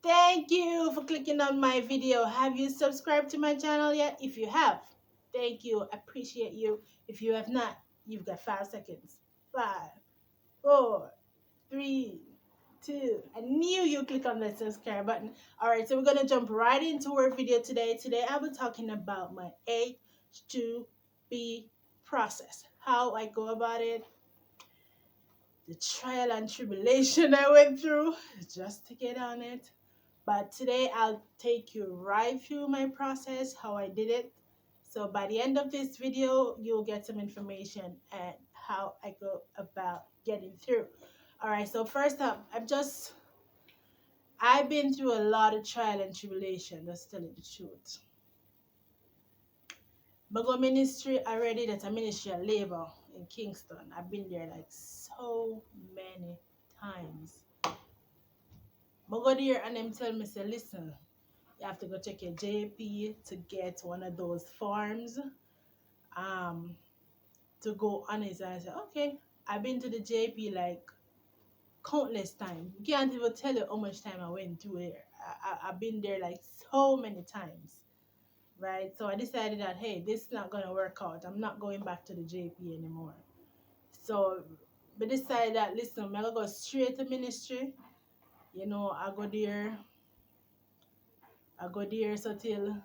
Thank you for clicking on my video. Have you subscribed to my channel yet? If you have, thank you. Appreciate you. If you have not, you've got 5 seconds. 5, 4, 3, 2. I knew you click on that subscribe button. Alright, so we're gonna jump right into our video today. Today I was talking about my H2B process. How I go about it, the trial and tribulation I went through just to get on it. But today I'll take you right through my process, how I did it. So by the end of this video, you'll get some information and how I go about getting through. All right, so first up, I've been through a lot of trial and tribulation, just tell you the truth. I go ministry already, that's a ministry of labor in Kingston. I've been there like so many times. I go there and them tell me, say, listen, you have to go check your JP to get one of those forms to go on it. And I said, okay. I've been to the JP like countless times. Can't even tell you how much time I went to there. I've been there like so many times. Right? So I decided that, hey, this is not going to work out. I'm not going back to the JP anymore. So I decided that, listen, I'm going to go straight to ministry. You know, I go there so till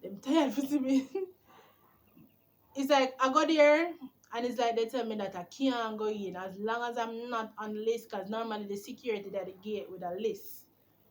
them tired for me. It's like I go there and it's like they tell me that I can't go in as long as I'm not on the list, because normally the security at the gate with a list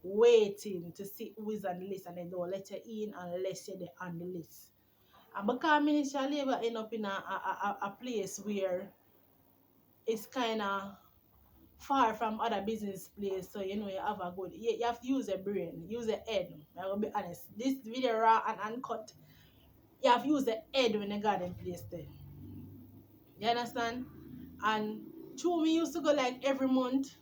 waiting to see who is on the list, and they don't let you in unless you're on the list. And because Ministry of Labour end up in a place where it's kind of far from other business place, so you know you have a good, you have to use a brain, use a head. I'm gonna be honest, this video raw and uncut, you have to use the head when you got in place there. You understand? And true, me used to go like every month.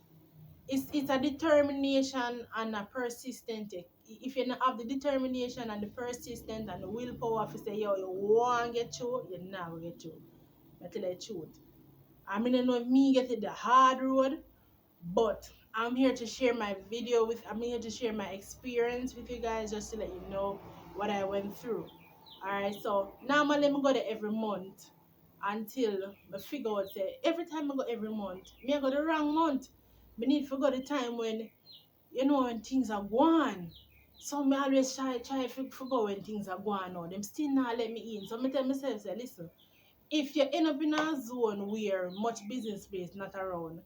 It's a determination and a persistent. If you don't have the determination and the persistence and the willpower to say, yo, you want to get through, you're not going to get through. I tell you the truth. I mean, I know if me get it the hard road, but I'm here to share my I'm here to share my experience with you guys, just to let you know what I went through. Alright, so normally I go there every month until I figure out, say, every time I go every month, me I go the wrong month. I need to go the time when, you know, when things are gone. So me always try to go when things are gone now. Them still not let me in. So me tell myself, say, listen, if you end up in a zone where much business space not around,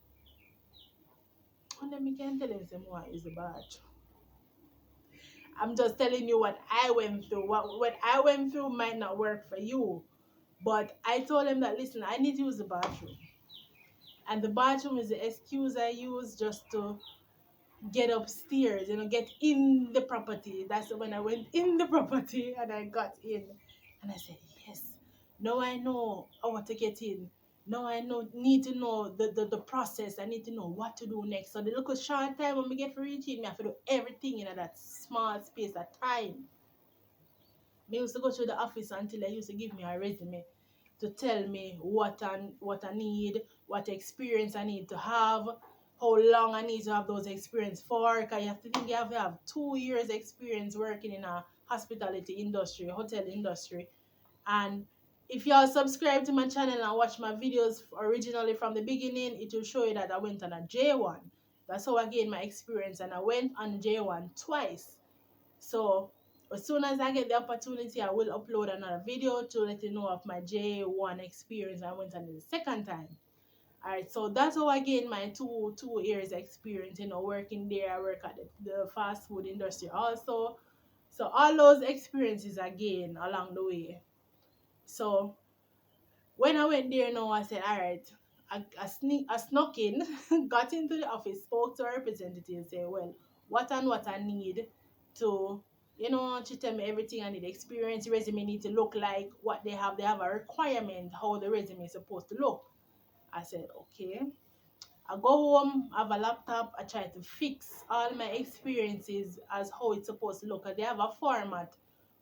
and then me can tell them say more is bad. I'm just telling you what I went through. What I went through might not work for you. But I told him that, listen, I need to use the bathroom. And the bathroom is the excuse I use just to get upstairs, you know, get in the property. That's when I went in the property and I got in. And I said, yes, now I know how to get in. Now I need to know the process. I need to know what to do next. So the little short time when we get to reach it, I have to do everything in that small space of time. I used to go to the office until they used to give me a resume to tell me what I need, what experience I need to have, how long I need to have those experience for. Because you have to think you have to have 2 years experience working in a hospitality industry, hotel industry. And if you all subscribe to my channel and watch my videos originally from the beginning, it will show you that I went on a J1. That's how I gained my experience, and I went on J1 twice. So as soon as I get the opportunity, I will upload another video to let you know of my J1 experience. I went on the second time. Alright, so that's how I gained my two years experience, you know, working there. I work at the fast food industry also. So all those experiences I gained along the way. So when I went there now, I said, alright, I snuck in, got into the office, spoke to a representative, say, well, what I need to, you know, she tell me everything I need. Experience resume need to look like what they have. They have a requirement how the resume is supposed to look. I said, okay. I go home, have a laptop, I try to fix all my experiences as how it's supposed to look. They have a format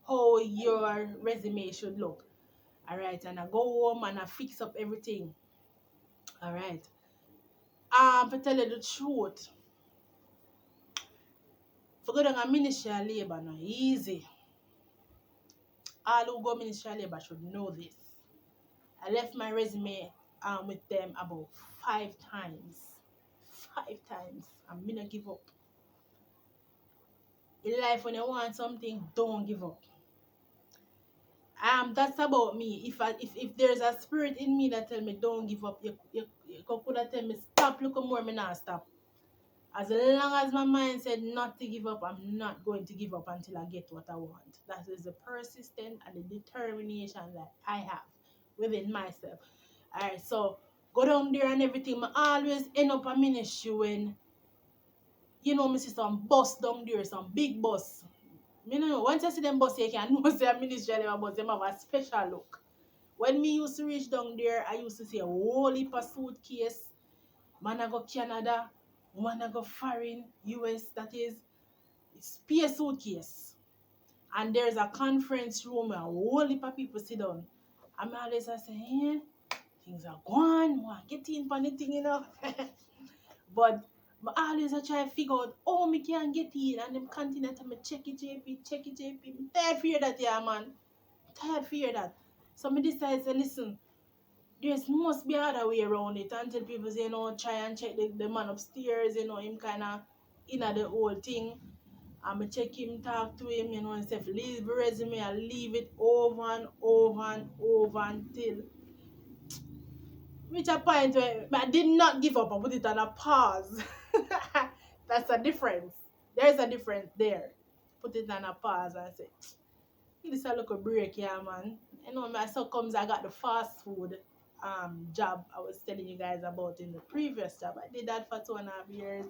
how your resume should look. Alright, and I go home and I fix up everything. Alright. To tell you the truth, For go down a ministerial labor no easy. All who go ministerial labor should know this. I left my resume with them about 5 times. 5 times. I'm gonna give up. In life, when you want something, don't give up. That's about me. If there's a spirit in me that tell me don't give up, you could have tell me stop, look more, me not stop. As long as my mind said not to give up, I'm not going to give up until I get what I want. That is the persistence and the determination that I have within myself. Alright, so go down there and everything. I always end up a ministry when, me see some bus down there, some big bus. Me no know. Once I see them bus, you can know say a ministry bus, them have a special look. When me used to reach down there, I used to see a whole heap of suitcase. Man I go Canada, man I go foreign, US, that is, space suitcase. And there's a conference room where a whole heap of people sit down. And I always say, things are going, get in for anything, But I always try to figure out how me can get in, and them continue to me check it JP. I'm tired of hear that, yeah, man. Tired of hear that. So me decide to listen. There must be other way around it until people say, try and check the man upstairs, him kind of in the whole thing. And I check him, talk to him, and say, leave the resume and leave it over and over and over until reach a point where I did not give up. I put it on a pause. That's a difference. There's a difference there. Put it on a pause and say, this a little break here, man. So comes I got the fast food job I was telling you guys about in the previous job. I did that for 2.5 years.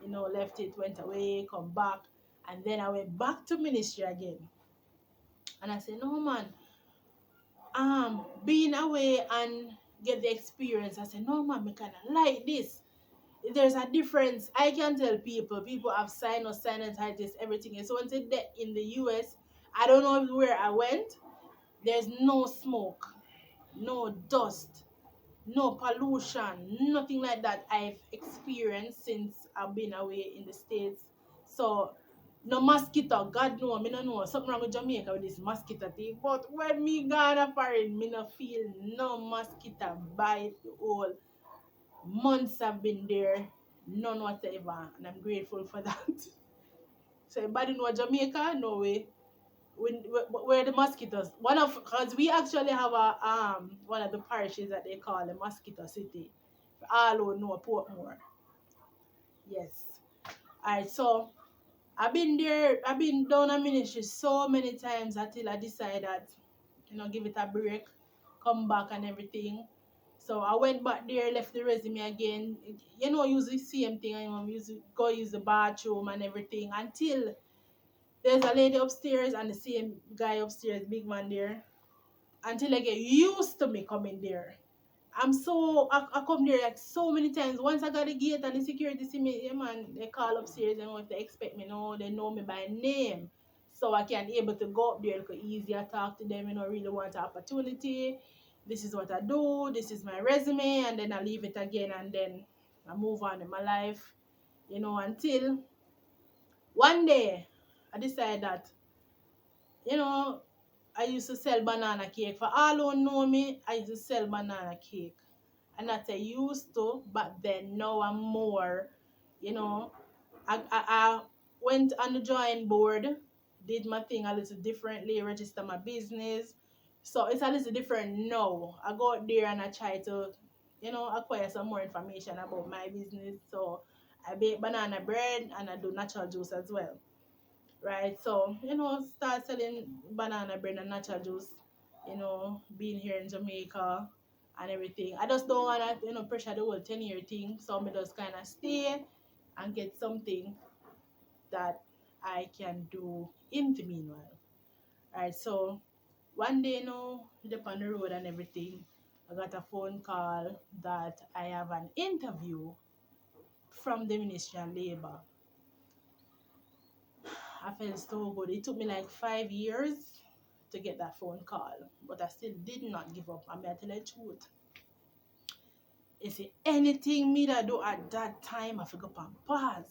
Left it, went away, come back. And then I went back to ministry again. And I said, no, man. Being away and get the experience, I said, no, man, I kind of like this. There's a difference. I can tell people have sinusitis, everything. So once in the US, I don't know where I went, there's no smoke, no dust, no pollution, nothing like that I've experienced since I've been away in the States. So no mosquito, God know, me no know. Something wrong with Jamaica with this mosquito thing. But when me gone a foreign, me no feel no mosquito bite. All months I've been there, none whatsoever, and I'm grateful for that. So everybody know Jamaica? No way. Where the mosquitoes? Because we actually have one of the parishes that they call the Mosquito City. All who know Portmore. Yes. Alright, so I've been down a ministry so many times until I decided, give it a break, come back and everything. So I went back there, left the resume again. Use the same thing. Go use the bathroom and everything until there's a lady upstairs and the same guy upstairs, big man there. Until I get used to me coming there. I come there like so many times. Once I got the gate and the security see me, yeah, man, they call upstairs and if they expect me, they know me by name. So I can able to go up there because easier talk to them, really want an opportunity. This is what I do, this is my resume, and then I leave it again and then I move on in my life, until one day I decided that, I used to sell banana cake. For all who know me, I used to sell banana cake. And not I used to, but then now I'm more, I went on the drawing board, did my thing a little differently, register my business. So it's a little different now. I go out there and I try to, acquire some more information about my business. So I bake banana bread and I do natural juice as well. Right? So, start selling banana bread and natural juice, being here in Jamaica and everything. I just don't want to, pressure the whole 10-year thing. So I just kind of stay and get something that I can do in the meanwhile. Alright, so one day up on the road and everything, I got a phone call that I have an interview from the Ministry of Labor. I felt so good. It took me like 5 years to get that phone call, but I still did not give up. I'm going to tell the truth. You see, anything me that do at that time, I forgot on pause.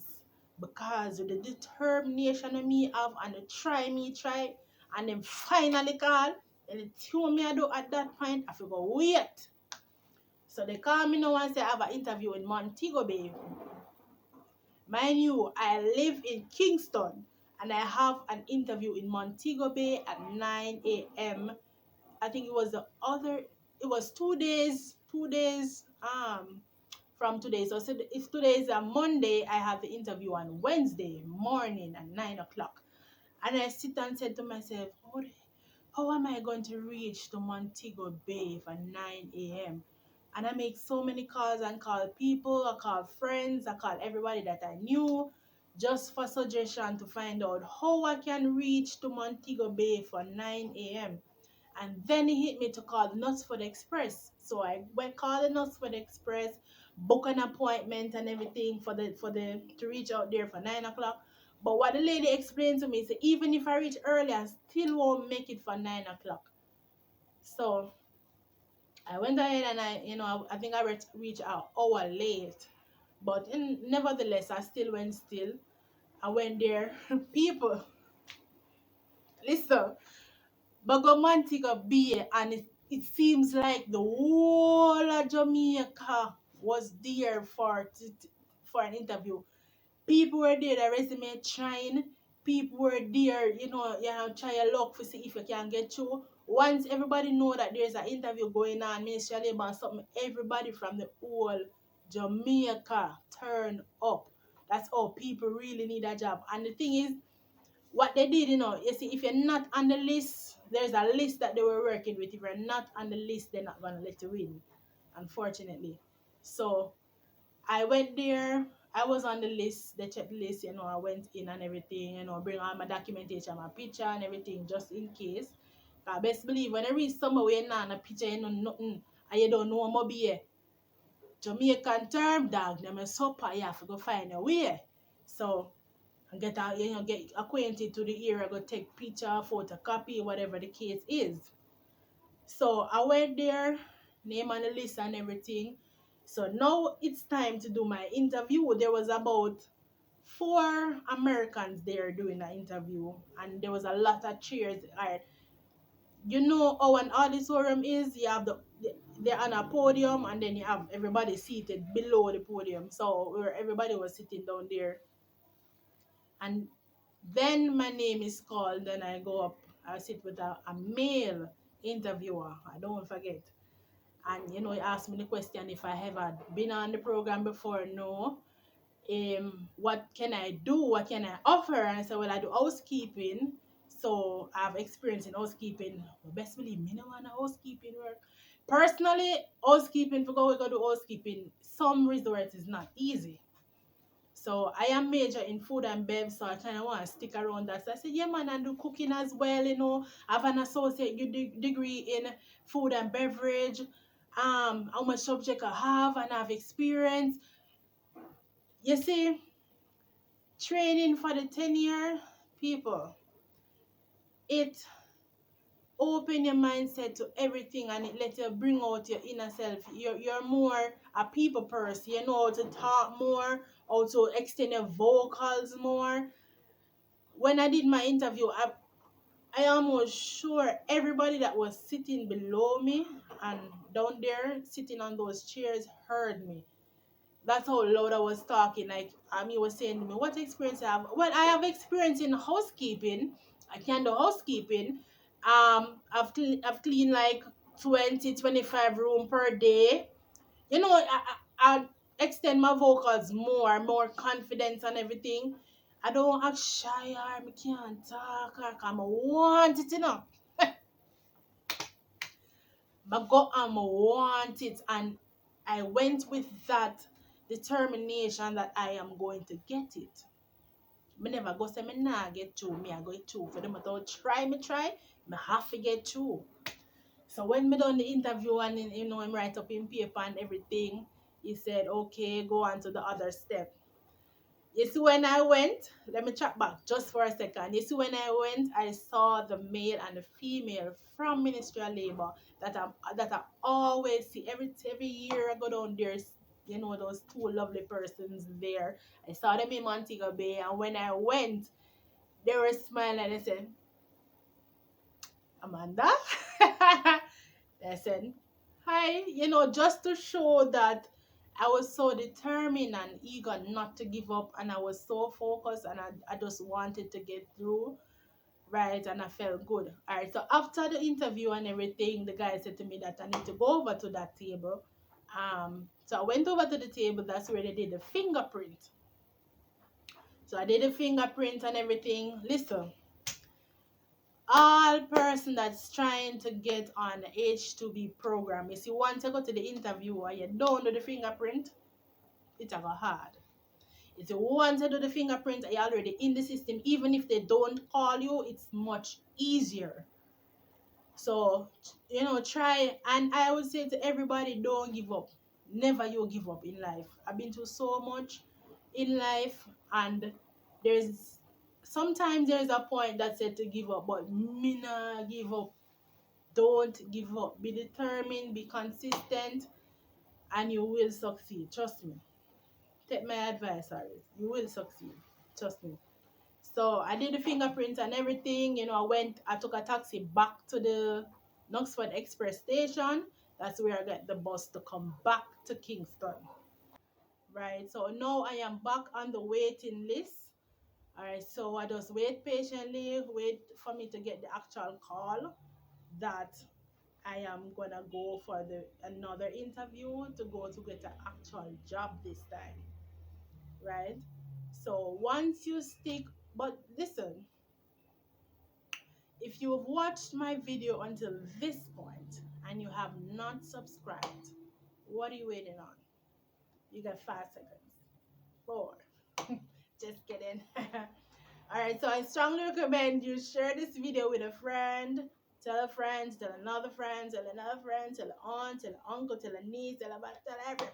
because with the determination of me have and the try, and then finally call, and the thing me I do at that point, I feel go wait. So they call me now and say I have an interview in Montego Bay. Mind you, I live in Kingston and I have an interview in Montego Bay at 9 a.m. I think it was 2 days from today. So if today is a Monday, I have the interview on Wednesday morning at 9 o'clock. And I sit and said to myself, how am I going to reach to Montego Bay for 9 a.m.? And I make so many calls and call people, I call friends, I call everybody that I knew just for suggestion to find out how I can reach to Montego Bay for 9 a.m. And then he hit me to call the Knutsford Express. So I went call the Knutsford Express, book an appointment and everything for the to reach out there for 9 o'clock. But what the lady explained to me is even if I reach early, I still won't make it for 9 o'clock. So I went ahead and I think I reached an hour late. But nevertheless, I still went still. I went there. People, listen, but go Montego Bay, and it seems like the whole of Jamaica was there for an interview. People were there, the resume trying. People were there, try your luck to see if you can get through. Once everybody know that there's an interview going on, Ministry of Labour and something, everybody from the whole Jamaica turn up. That's all people really need a job. And the thing is, what they did, you see, if you're not on the list, there's a list that they were working with. If you're not on the list, they're not gonna let you in, unfortunately. So I went there. I was on the list. They checked the list. I went in and everything. Bring all my documentation, my picture and everything, just in case. I best believe when I reach somewhere where you're not on a picture, you know nothing, and you don't know what more be here. Jamaican term, dog. Them a supper. You have to go find a way. So and get out, get acquainted to the area, go take picture, photocopy, whatever the case is. So I went there, name on the list and everything. So now it's time to do my interview. There was about 4 Americans there doing the interview, and there was a lot of chairs. Alright, how an auditorium is, you have they're on a podium, and then you have everybody seated below the podium. So where everybody was sitting down there, and then my name is called, then I go up, I sit with a male interviewer, I don't forget. And he asked me the question if I ever been on the program before. No. What can I do? What can I offer? And I said, well, I do housekeeping. So I have experience in housekeeping. But best believe me, no want housekeeping work. Personally, housekeeping, for we go do housekeeping, some resorts is not easy. So I am major in food and bev, so I kind of want to stick around that. So I said, yeah, man, I do cooking as well, I have an associate degree in food and beverage. How much subject I have and I have experience. You see, training for the 10-year people, it open your mindset to everything, and it lets you bring out your inner self. You're more a people person. You know how to talk more, how to extend your vocals more. When I did my interview, I almost sure everybody that was sitting below me and down there sitting on those chairs heard me. That's how loud I was talking. Like he was saying to me, what experience I have? Well, I have experience in housekeeping. I can do housekeeping. I've cleaned like 20-25 room per day. I extend my vocals more confidence and everything. I don't act shy or I can't talk or I want it, But go and want it, and I went with that determination that I am going to get it. Me never go say me nah get through. Me I go through. For them to try, me have to get through. So when me done the interview and I'm write up in paper and everything, he said, okay, go on to the other step. You see, when I went, let me track back just for a second. You see, when I went, I saw the male and the female from Ministry of Labour that I always see every year I go down there. you know, those two lovely persons there. I saw them in Montego Bay, and when I went, they were smiling and they said, Amanda? They said, hi, you know, just to show that I was so determined and eager not to give up, and I was so focused, and I just wanted to get through, right? And I felt good. All right, so after the interview and everything, the guy said to me that I need to go over to that table. So I went over to the table. That's where they did the fingerprint. So I did the fingerprint and everything. Listen, all person that's trying to get on the H2B program, if you want to go to the interview and you don't do the fingerprint, it's a go hard. If you want to do the fingerprint and you're already in the system, even if they don't call you, it's much easier. So, you know, try. And I would say to everybody, don't give up. Never you give up in life. I've been through so much in life, and there's sometimes there's a point that said to give up, but me nah give up. Don't give up. Be determined, be consistent, and you will succeed. Trust me. Take my advice, Aris. You will succeed. Trust me. So I did the fingerprint and everything. You know, I took a taxi back to the Knoxford Express station. That's where I got the bus to come back to Kingston. Right. So now I am back on the waiting list. All right. So I just wait patiently, wait for me to get the actual call that I am gonna go for the another interview to go to get an actual job this time. Right. So once you stick, but listen, if you have watched my video until this point and you have not subscribed, what are you waiting on? You got 5 seconds. 4. Just kidding. Alright, so I strongly recommend you share this video with a friend. Tell a friend, tell another friend, tell another friend, tell an aunt, tell an uncle, tell a niece, tell everybody.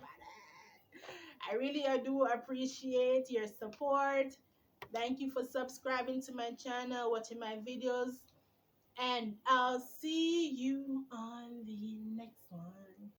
I really do appreciate your support. Thank you for subscribing to my channel, watching my videos. And I'll see you on the next one.